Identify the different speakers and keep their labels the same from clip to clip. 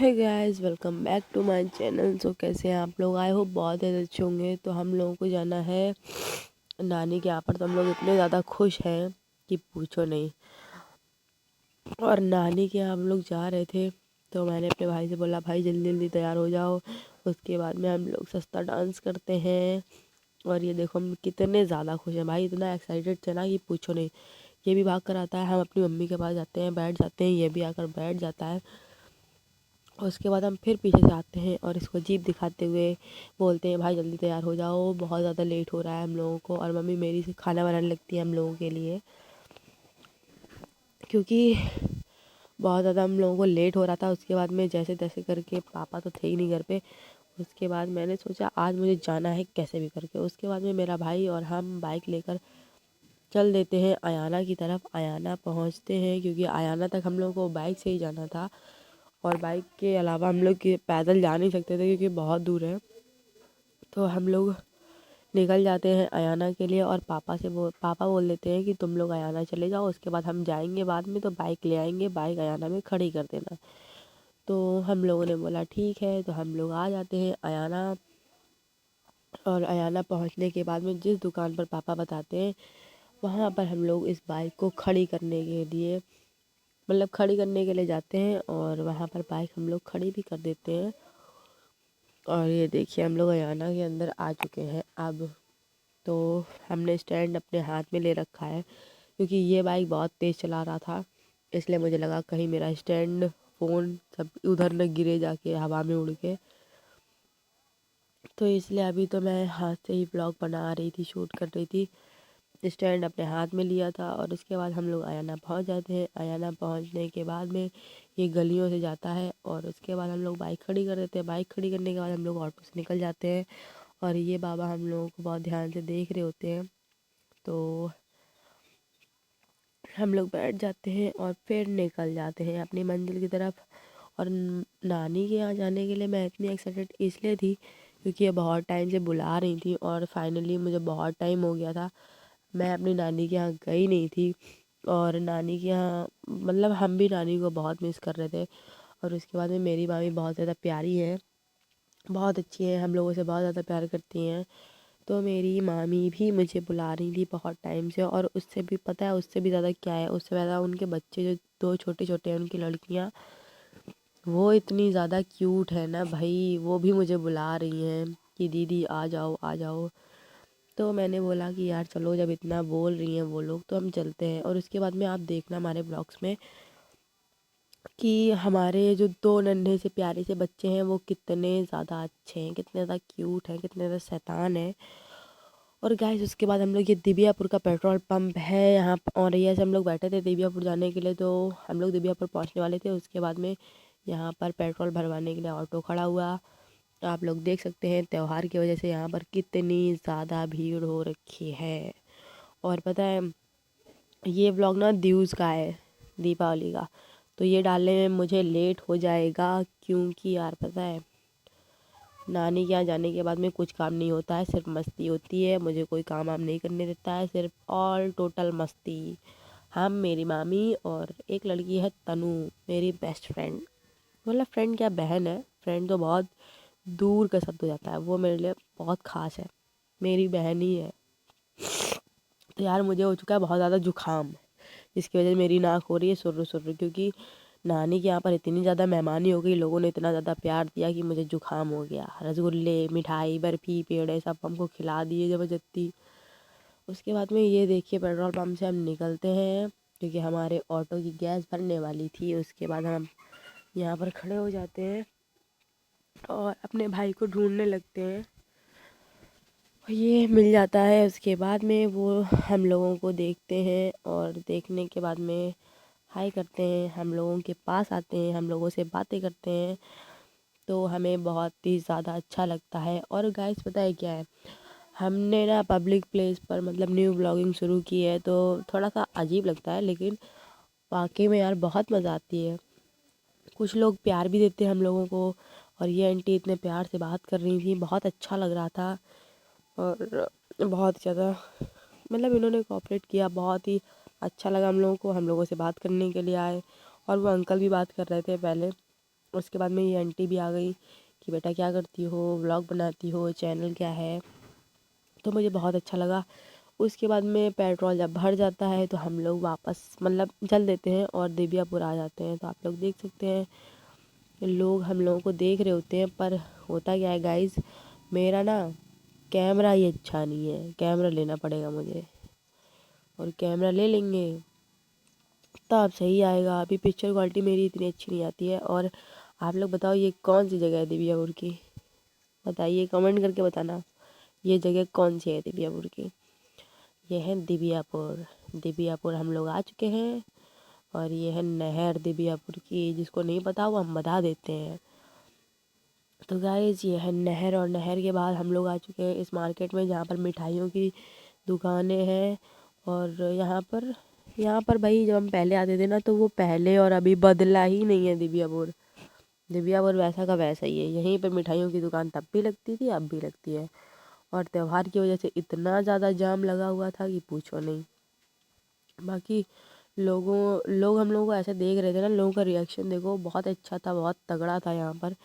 Speaker 1: है guys, welcome back to my channel. So कैसे हैं आप लोग? आई होप बहुत ज़्यादा अच्छे होंगे। तो हम लोगों को जाना है नानी के यहाँ पर। तो हम लोग इतने ज़्यादा खुश हैं कि पूछो नहीं। और नानी के यहाँ हम लोग जा रहे थे, तो मैंने अपने भाई से बोला, भाई जल्दी जल्दी तैयार हो जाओ। उसके बाद में हम लोग सस्ता डांस करते हैं। और ये देखो हम कितने ज़्यादा खुश हैं भाई, इतना एक्साइटेड थे ना कि पूछो नहीं। ये भी भाग कर आता है, हम अपनी मम्मी के पास जाते हैं, बैठ जाते हैं, ये भी आकर बैठ जाता है। उसके बाद हम फिर पीछे से आते हैं और इसको जीप दिखाते हुए बोलते हैं, भाई जल्दी तैयार हो जाओ, बहुत ज़्यादा लेट हो रहा है हम लोगों को। और मम्मी मेरी से खाना बनाने लगती है हम लोगों के लिए, क्योंकि बहुत ज़्यादा हम लोगों को लेट हो रहा था। उसके बाद में जैसे तैसे करके, पापा तो थे ही नहीं घर पे। उसके बाद मैंने सोचा आज मुझे जाना है कैसे भी करके। उसके बाद में मेरा भाई और हम बाइक लेकर चल देते हैं अयाना की तरफ। अयाना पहुंचते हैं, क्योंकि अयाना तक हम लोगों को बाइक से ही जाना था। और बाइक के अलावा हम लोग पैदल जा नहीं सकते थे, क्योंकि बहुत दूर है। तो हम लोग निकल जाते हैं अयाना के लिए। और पापा बोल देते हैं कि तुम लोग अयाना चले जाओ, उसके बाद हम जाएंगे बाद में, तो बाइक ले आएंगे, बाइक अयाना में खड़ी कर देना। तो हम लोगों ने बोला ठीक है। तो हम लोग आ जाते हैं अयाना। और अयाना पहुंचने के बाद में जिस दुकान पर पापा बताते हैं, वहाँ पर हम लोग इस बाइक को खड़ी करने के लिए, मतलब खड़ी करने के लिए जाते हैं। और वहाँ पर बाइक हम लोग खड़ी भी कर देते हैं। और ये देखिए हम लोग अयाना के अंदर आ चुके हैं अब। तो हमने स्टैंड अपने हाथ में ले रखा है, क्योंकि ये बाइक बहुत तेज़ चला रहा था। इसलिए मुझे लगा कहीं मेरा स्टैंड, फ़ोन सब उधर न गिरे जाके हवा में उड़ के। तो इसलिए अभी तो मैं हाथ से ही ब्लॉग बना रही थी, शूट कर रही थी। स्टैंड अपने हाथ में लिया था। और उसके बाद हम लोग अयाना पहुंच जाते हैं। अयाना पहुंचने के बाद में ये गलियों से जाता है। और उसके बाद हम लोग बाइक खड़ी कर देते हैं। बाइक खड़ी करने के बाद हम लोग ऑटो से निकल जाते हैं। और ये बाबा हम लोगों को बहुत ध्यान से देख रहे होते हैं। तो हम लोग बैठ जाते हैं और फिर निकल जाते हैं अपनी मंजिल की तरफ। और नानी के यहाँ जाने के लिए मैं इतनी एक्साइटेड इसलिए थी, क्योंकि ये बहुत टाइम से बुला रही थी। और फाइनली मुझे बहुत टाइम हो गया था, मैं अपनी नानी के यहाँ गई नहीं थी। और नानी के यहाँ मतलब हम भी नानी को बहुत मिस कर रहे थे। और उसके बाद में मेरी मामी बहुत ज़्यादा प्यारी है, बहुत अच्छी है, हम लोगों से बहुत ज़्यादा प्यार करती हैं। तो मेरी मामी भी मुझे बुला रही थी बहुत टाइम से। और उससे भी पता है, उससे भी ज़्यादा क्या है, उससे ज़्यादा उनके बच्चे जो दो छोटे छोटे हैं, उनकी लड़कियाँ, वो इतनी ज़्यादा क्यूट है ना भाई। वो भी मुझे बुला रही हैं कि दीदी आ जाओ आ जाओ। तो मैंने बोला कि यार चलो, जब इतना बोल रही हैं वो लोग, तो हम चलते हैं। और उसके बाद में आप देखना हमारे ब्लॉग्स में कि हमारे जो दो नन्हे से प्यारे से बच्चे हैं, वो कितने ज़्यादा अच्छे हैं, कितने ज़्यादा क्यूट हैं, कितने ज़्यादा शैतान हैं। और गाइस उसके बाद हम लोग, ये दिव्यापुर का पेट्रोल पंप है यहाँ और ये से हम लोग बैठे थे दिव्यापुर जाने के लिए। तो हम लोग दिव्यापुर पहुँचने वाले थे। उसके बाद में यहाँ पर पेट्रोल भरवाने के लिए ऑटो खड़ा हुआ। तो आप लोग देख सकते हैं त्यौहार की वजह से यहाँ पर कितनी ज़्यादा भीड़ हो रखी है। और पता है, ये व्लॉग ना ड्यूज़ का है, दीपावली का। तो ये डालने में मुझे लेट हो जाएगा, क्योंकि यार पता है, नानी के यहाँ जाने के बाद में कुछ काम नहीं होता है, सिर्फ मस्ती होती है। मुझे कोई काम वाम नहीं करने देता है, सिर्फ ऑल टोटल मस्ती। हम, मेरी मामी और एक लड़की है तनु, मेरी बेस्ट फ्रेंड। मतलब फ्रेंड क्या, बहन है। फ्रेंड तो बहुत दूर का शब्द हो जाता है, वो मेरे लिए बहुत ख़ास है, मेरी बहन ही है। तो यार मुझे हो चुका है बहुत ज़्यादा जुकाम, जिसकी वजह से मेरी नाक हो रही है सुर्र सुर्र, क्योंकि नानी के यहाँ पर इतनी ज़्यादा मेहमानी हो गई, लोगों ने इतना ज़्यादा प्यार दिया कि मुझे जुकाम हो गया। रसगुल्ले, मिठाई, बर्फ़ी, पेड़े सब हमको खिला दिए ज़बरदस्ती। उसके बाद में ये देखिए पेट्रोल पंप से हम निकलते हैं, क्योंकि हमारे ऑटो की गैस भरने वाली थी। उसके बाद हम यहाँ पर खड़े हो जाते हैं और अपने भाई को ढूंढने लगते हैं। ये मिल जाता है। उसके बाद में वो हम लोगों को देखते हैं, और देखने के बाद में हाय करते हैं, हम लोगों के पास आते हैं, हम लोगों से बातें करते हैं। तो हमें बहुत ही ज़्यादा अच्छा लगता है। और गाइस पता है क्या है, हमने ना पब्लिक प्लेस पर मतलब न्यू ब्लॉगिंग शुरू की है, तो थोड़ा सा अजीब लगता है, लेकिन वाकई में यार बहुत मज़ा आती है। कुछ लोग प्यार भी देते हैं हम लोगों को। और ये आंटी इतने प्यार से बात कर रही थी, बहुत अच्छा लग रहा था। और बहुत ज़्यादा मतलब इन्होंने कोऑपरेट किया, बहुत ही अच्छा लगा हम लोगों को। हम लोगों से बात करने के लिए आए, और वो अंकल भी बात कर रहे थे पहले। उसके बाद में ये आंटी भी आ गई कि बेटा क्या करती हो, व्लॉग बनाती हो, चैनल क्या है। तो मुझे बहुत अच्छा लगा। उसके बाद में पेट्रोल जब भर जाता है तो हम लोग वापस मतलब चल देते हैं और दिव्यापुर आ जाते हैं। तो आप लोग देख सकते हैं लोग हम लोगों को देख रहे होते हैं, पर होता क्या है गाइस, मेरा ना कैमरा ही अच्छा नहीं है। कैमरा लेना पड़ेगा मुझे, और कैमरा ले लेंगे तब सही आएगा। अभी पिक्चर क्वालिटी मेरी इतनी अच्छी नहीं आती है। और आप लोग बताओ ये कौन सी जगह है दिव्यापुर की, बताइए कमेंट करके बताना ये जगह कौन सी है दिव्यापुर की। ये है दिव्यापुर। दिव्यापुर हम लोग आ चुके हैं, और ये है नहर दिव्यापुर की। जिसको नहीं पता वो हम बता देते हैं। तो गाइस ये है नहर, और नहर के बाद हम लोग आ चुके हैं इस मार्केट में जहाँ पर मिठाइयों की दुकानें हैं। और यहाँ पर भाई जब हम पहले आते थे ना तो वो पहले और अभी बदला ही नहीं है दिव्यापुर। दिव्यापुर वैसा का वैसा ही है। यहीं पर मिठाइयों की दुकान तब भी लगती थी, अब भी लगती है। और त्यौहार की वजह से इतना ज़्यादा जाम लगा हुआ था कि पूछो नहीं। बाकी लोग हम लोगों को ऐसे देख रहे थे ना, लोगों का रिएक्शन देखो बहुत अच्छा था, बहुत तगड़ा था यहाँ पर।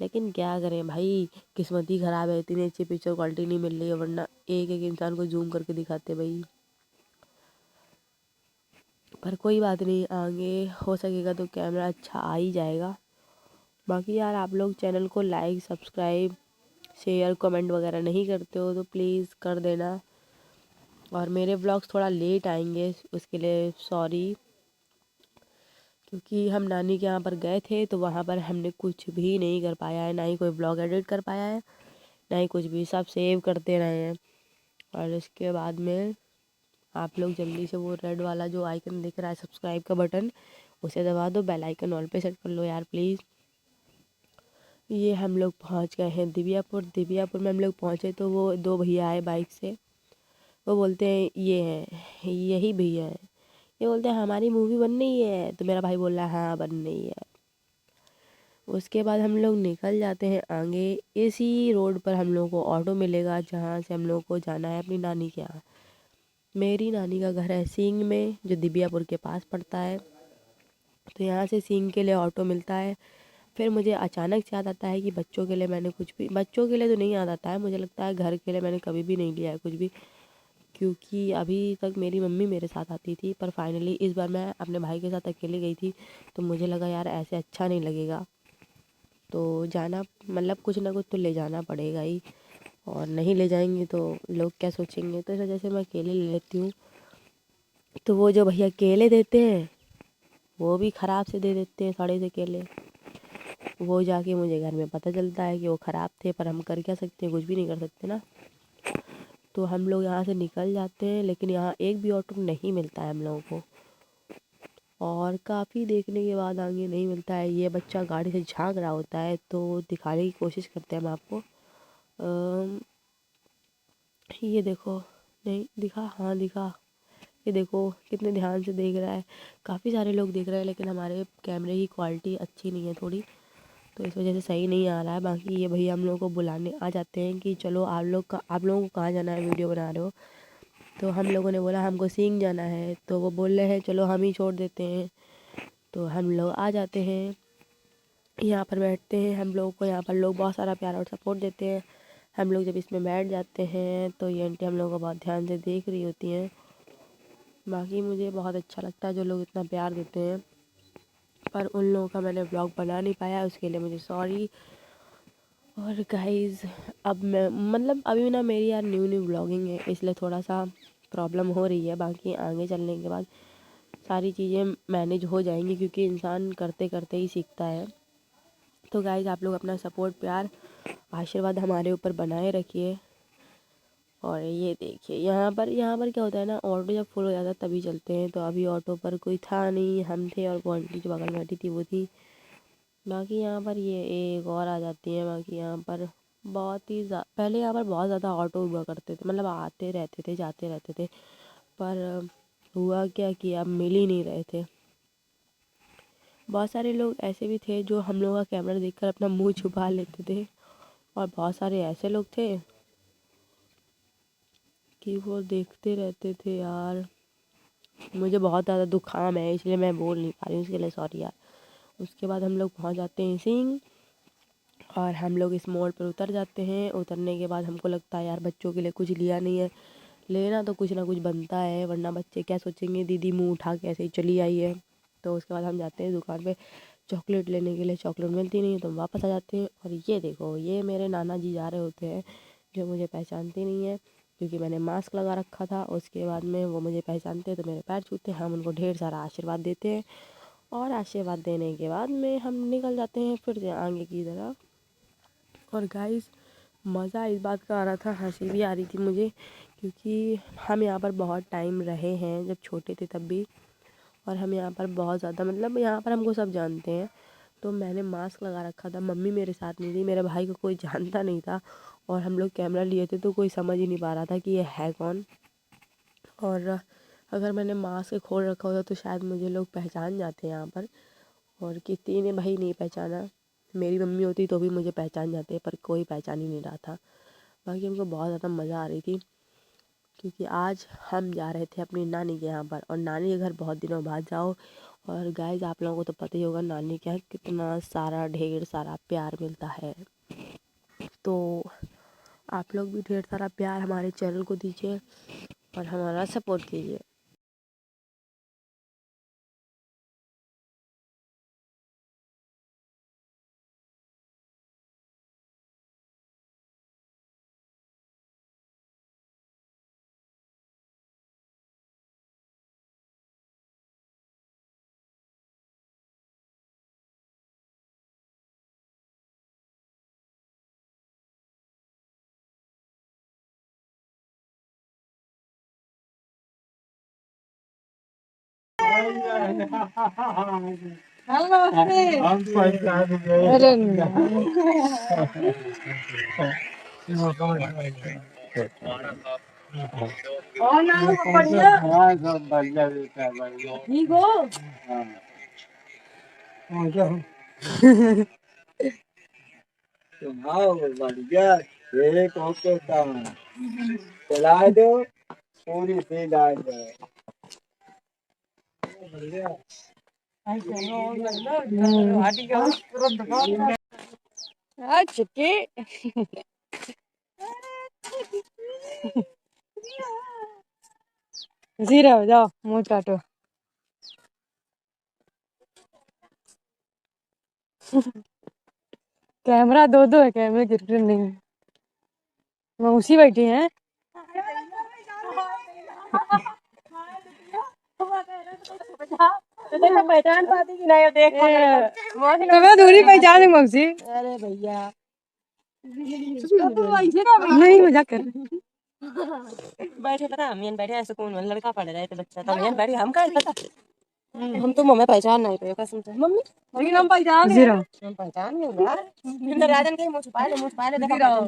Speaker 1: लेकिन क्या करें भाई, किस्मत ही ख़राब है, इतनी अच्छी पिक्चर क्वालिटी नहीं मिल रही है, वरना एक एक इंसान को जूम करके दिखाते भाई। पर कोई बात नहीं, आगे हो सकेगा तो कैमरा अच्छा आ ही जाएगा। बाकी यार आप लोग चैनल को लाइक सब्सक्राइब शेयर कमेंट वगैरह नहीं करते हो तो प्लीज़ कर देना। और मेरे व्लॉग्स थोड़ा लेट आएंगे, उसके लिए सॉरी। क्योंकि हम नानी के यहाँ पर गए थे तो वहाँ पर हमने कुछ भी नहीं कर पाया है, ना ही कोई ब्लॉग एडिट कर पाया है, ना ही कुछ भी, सब सेव करते रहे हैं। और इसके बाद में आप लोग जल्दी से वो रेड वाला जो आइकन दिख रहा है सब्सक्राइब का बटन, उसे दबा दो, बेल आइकन ऑल पे सेट कर लो यार प्लीज़। ये हम लोग पहुँच गए हैं दिव्यापुर। दिव्यापुर में हम लोग पहुँचे तो वो दो भैया आए बाइक से। वो बोलते हैं ये हैं, यही भैया हैं। ये बोलते हैं हमारी मूवी बन रही है। तो मेरा भाई बोल रहा है हाँ बन रही है। उसके बाद हम लोग निकल जाते हैं आगे। इसी रोड पर हम लोग को ऑटो मिलेगा जहाँ से हम लोग को जाना है अपनी नानी के यहाँ। मेरी नानी का घर है सींग में, जो दिव्यापुर के पास पड़ता है। तो यहाँ से सींग के लिए ऑटो मिलता है। फिर मुझे अचानक से याद आता है कि बच्चों के लिए मैंने कुछ भी, बच्चों के लिए तो नहीं याद आता है, मुझे लगता है घर के लिए मैंने कभी भी नहीं लिया है कुछ भी। क्योंकि अभी तक मेरी मम्मी मेरे साथ आती थी, पर फाइनली इस बार मैं अपने भाई के साथ अकेले गई थी। तो मुझे लगा यार ऐसे अच्छा नहीं लगेगा, तो जाना मतलब कुछ ना कुछ तो ले जाना पड़ेगा ही। और नहीं ले जाएंगे तो लोग क्या सोचेंगे, तो इस वजह से मैं अकेले ले लेती हूँ। तो वो जो भैया केले देते हैं वो भी ख़राब से दे देते हैं, सड़े से केले। वो जाके मुझे घर में पता चलता है कि वो ख़राब थे, पर हम कर क्या सकते हैं, कुछ भी नहीं कर सकते ना। तो हम लोग यहाँ से निकल जाते हैं, लेकिन यहाँ एक भी ऑटो नहीं मिलता है हम लोगों को। और काफ़ी देखने के बाद आगे नहीं मिलता है। ये बच्चा गाड़ी से झांक रहा होता है तो दिखाने की कोशिश करते हैं हम आपको। ये देखो, नहीं दिखा, हाँ दिखा। ये देखो कितने ध्यान से देख रहा है। काफ़ी सारे लोग देख रहे हैं, लेकिन हमारे कैमरे की क्वालिटी अच्छी नहीं है थोड़ी, तो इस वजह से सही नहीं आ रहा है। बाकी ये भैया हम लोग को बुलाने आ जाते हैं कि चलो आप लोगों को कहाँ जाना है, वीडियो बना रहे हो। तो हम लोगों ने बोला हमको सींग जाना है। तो वो बोल रहे हैं चलो हम ही छोड़ देते हैं। तो हम लोग आ जाते हैं, यहाँ पर बैठते हैं। हम लोगों को यहाँ पर लोग बहुत सारा प्यार और सपोर्ट देते हैं। हम लोग जब इसमें बैठ जाते हैं तो ये आंटी हम लोगों को बहुत ध्यान से देख रही होती हैं। बाकी मुझे बहुत अच्छा लगता है जो लोग इतना प्यार देते हैं। पर उन लोगों का मैंने ब्लॉग बना नहीं पाया, उसके लिए मुझे सॉरी। और गाइस अब मैं मतलब अभी ना मेरी यार न्यू ब्लॉगिंग है, इसलिए थोड़ा सा प्रॉब्लम हो रही है। बाकी आगे चलने के बाद सारी चीज़ें मैनेज हो जाएंगी, क्योंकि इंसान करते करते ही सीखता है। तो गाइस आप लोग अपना सपोर्ट प्यार आशीर्वाद हमारे ऊपर बनाए रखिए। और ये देखिए यहाँ पर क्या होता है ना, ऑटो जब फुल हो जाता है तभी चलते हैं। तो अभी ऑटो पर कोई था नहीं, हम थे और वो आंटी जो बगल में बैठी थी वो थी। बाकी यहाँ पर ये एक और आ जाती है। बाकी यहाँ पर पहले यहाँ पर बहुत ज़्यादा ऑटो हुआ करते थे, मतलब आते रहते थे जाते रहते थे। पर हुआ क्या कि अब मिल ही नहीं रहे थे। बहुत सारे लोग ऐसे भी थे जो हम लोग का कैमरा देखकर अपना मुंह छुपा लेते थे, और बहुत सारे ऐसे लोग थे कि वो देखते रहते थे यार। मुझे बहुत ज़्यादा जुकाम है, इसलिए मैं बोल नहीं पा रही हूँ, इसके लिए सॉरी यार। उसके बाद हम लोग पहुँच जाते हैं सिंह और हम लोग इस मोड़ पर उतर जाते हैं। उतरने के बाद हमको लगता है यार बच्चों के लिए कुछ लिया नहीं है, लेना तो कुछ ना कुछ बनता है, वरना बच्चे क्या सोचेंगे दीदी मुंह उठा के ऐसे ही चली आई है। तो उसके बाद हम जाते हैं दुकान पे चॉकलेट लेने के लिए। चॉकलेट मिलती नहीं तो हम वापस आ जाते हैं। और ये देखो ये मेरे नाना जी जा रहे होते हैं जो मुझे पहचानते नहीं है क्योंकि मैंने मास्क लगा रखा था। उसके बाद में वो मुझे पहचानते हैं तो मेरे पैर छूते हैं, हम उनको ढेर सारा आशीर्वाद देते हैं और आशीर्वाद देने के बाद में हम निकल जाते हैं फिर से आगे की तरफ। और गाइस मज़ा इस बात का आ रहा था, हंसी भी आ रही थी मुझे क्योंकि हम यहाँ पर बहुत टाइम रहे हैं जब छोटे थे तब भी, और हम यहाँ पर बहुत ज़्यादा मतलब यहाँ पर हमको सब जानते हैं। तो मैंने मास्क लगा रखा था, मम्मी मेरे साथ नहीं थी, मेरे भाई को कोई जानता नहीं था और हम लोग कैमरा लिए थे तो कोई समझ ही नहीं पा रहा था कि ये है कौन। और अगर मैंने मास्क खोल रखा होता तो शायद मुझे लोग पहचान जाते यहाँ पर, और किसी ने भाई नहीं पहचाना। मेरी मम्मी होती तो भी मुझे पहचान जाते पर कोई पहचान ही नहीं रहा था। बाकी हमको बहुत ज़्यादा मज़ा आ रही थी क्योंकि आज हम जा रहे थे अपनी नानी के यहाँ पर, और नानी के घर बहुत दिनों बाद जाओ। और गाइस आप लोगों को तो पता ही होगा नानी के यहाँ कितना सारा ढेर सारा प्यार मिलता है। तो आप लोग भी ढेर सारा प्यार हमारे चैनल को दीजिए और हमारा सपोर्ट कीजिए।
Speaker 2: बढ़िया एक होके काम चला दो पूरी फील्ड आ जाए।
Speaker 3: जीरा हो जाओ मुंह चाटो। कैमरा दो दो है, कैमरे की रिटर्न नहीं है। मौसी बैठी हैं।
Speaker 1: पहचान पाती कि नहीं देख
Speaker 3: मैं दूरी पहचान है मौसी।
Speaker 1: अरे भैया
Speaker 3: नहीं मजाक कर रही।
Speaker 1: बैठे पता हम बैठे हैं सुकून में, लड़का पढ़ रहे थे बच्चा तब यहाँ बैठे हम का पता। हम तो मम्मी पहचान नहीं पे कसम से मम्मी, लेकिन हम पहचान है,
Speaker 3: जीरा
Speaker 1: हम पहचान नहीं यार। इधर राजन के मुंह छुपा ले देखा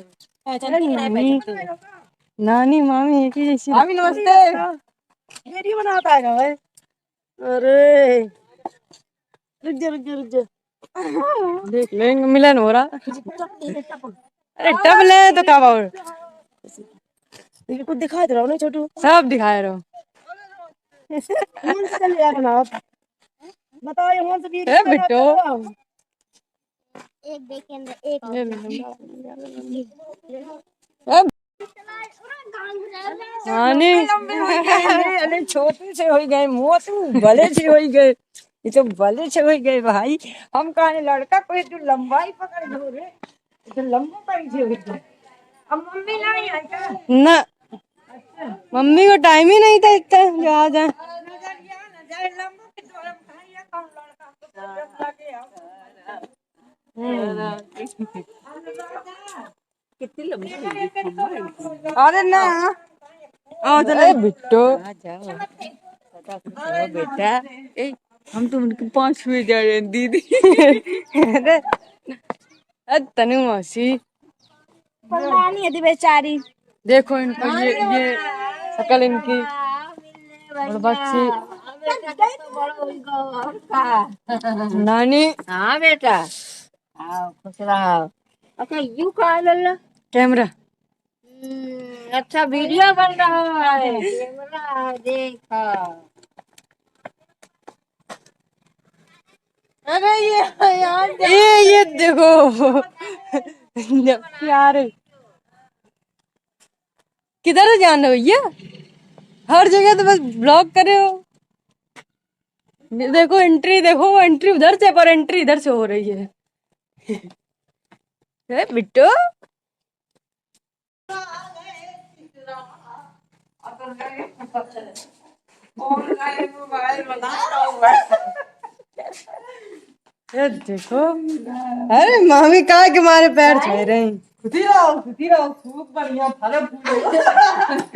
Speaker 1: पहचान नहीं पहचान।
Speaker 3: नानी मामी एक ही जैसी।
Speaker 1: मामी नमस्ते, वीडियो बनाता है भाई। अरे रुक जा
Speaker 3: देख लेंगे मिलन हो रहा। अरे टब ले तो कब और
Speaker 1: लेकिन कुछ दिखाई दे रहा नहीं छोटू।
Speaker 3: सब दिखाए रहो।
Speaker 1: चल यार ना बताओ ये से
Speaker 3: ए बिट्टो
Speaker 4: एक देखेंगे एक
Speaker 3: नानी
Speaker 1: अरे छोटे से हो गए मोटू भले से हो गए, ये तो भले से हो गए भाई। हम कहा लड़का कोई तो लंबाई पकड़ दो रे, तो लंबा पाई से हो गए। अब मम्मी नहीं आई क्या?
Speaker 3: ना मम्मी को टाइम ही नहीं था इतना जो आ जाए।
Speaker 1: कितनी लंबी।
Speaker 3: अरे ना आओ चले बिट्टो।
Speaker 1: बेटा
Speaker 3: हम तो उनके 5 जा रहे हैं दीदी। अरे तनु मौसी
Speaker 4: पता नहीं है बेचारी।
Speaker 3: देखो इनको ये शकल इनकी और बच्ची नानी।
Speaker 1: हाँ बेटा आओ खुश रहो। अच्छा यू कहा लल्ला
Speaker 3: कैमरा
Speaker 1: अच्छा वीडियो बन रहा है कैमरा देखो।
Speaker 3: अरे ये देखो यार किधर जाना भैया हर जगह तो बस ब्लॉक करे हो देखो एंट्री देखो वो एंट्री उधर से पर एंट्री इधर से हो रही है बिट्टू ये देखो अरे मामी कहा के मारे पैर छह रहे हैं
Speaker 1: खुदी रहो खूब बढ़िया फल फूल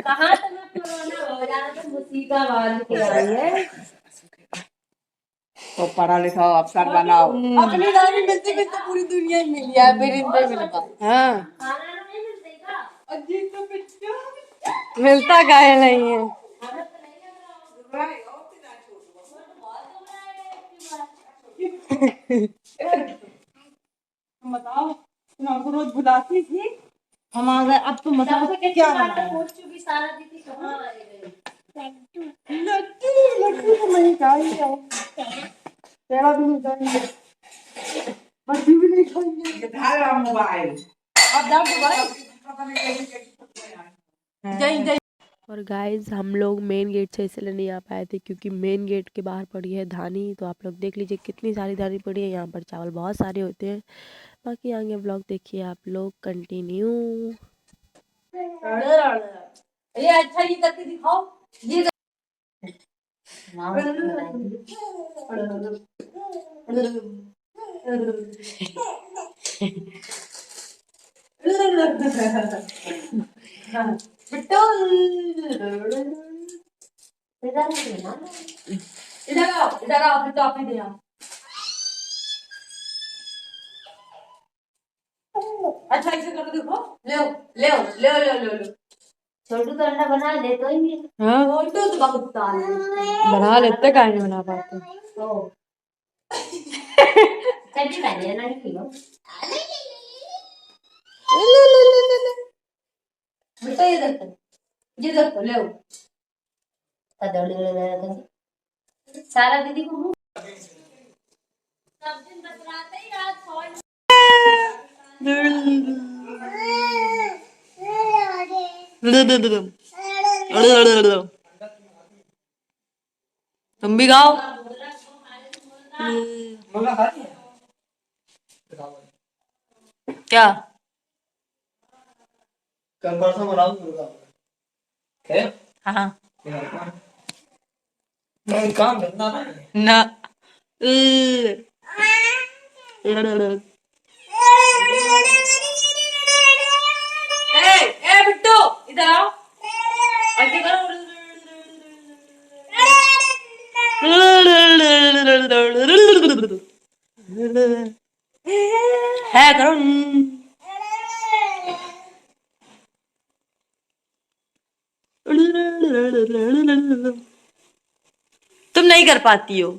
Speaker 3: कहाँ तुम्हें कोरोना हो जाना तो मुसीबत के आई है
Speaker 2: तो पढ़ा लिखा अफसर बनाओ।
Speaker 3: अपनी दादी मिलती मिलती पूरी दुनिया ही मिली है फिर इनसे मिलता हाँ मिलता काहे नहीं है
Speaker 1: बताओ तुम हमको रोज बुलाती थी हम आ गए अब तुम बताओ क्या बनाया लड्डू लड्डू तो नहीं चाहिए तेरा भी नहीं चाहिए बच्ची भी नहीं खाएंगे मोबाइल अब दाम मोबाइल और गाइस हम लोग मेन गेट से इसलिए नहीं आ पाए थे क्योंकि मेन गेट के बाहर पड़ी है धानी तो आप लोग देख लीजिए कितनी सारी धानी पड़ी है यहाँ पर चावल बहुत सारे होते हैं बाकी आगे ब्लॉग देखिए आप लोग कंटिन्यू
Speaker 3: ये अच्छा ये करके दिखाओ ये बिट्टू इधर आओ फिर टॉफी दे आओ अच्छा ऐसे करके देखो ले ले ले ले ले ले छोटू तो अंडा बना ले तो ही हाँ छोटू तो बहुत बना लेते काहे नहीं बना पाते तो चलिए पहले ना किलो ले बेटा ये देखो ले सारा दीदी को मुंह सब दिन बतलाते ही रात फोन तुम भी गाओ क्या
Speaker 2: कल परसों बनाओ मुर्गा है
Speaker 3: हाँ
Speaker 2: नहीं काम धंधा नहीं
Speaker 3: ना ए बिट्टू इधर आओ ऐसे करो है करो तुम नहीं कर पाती हो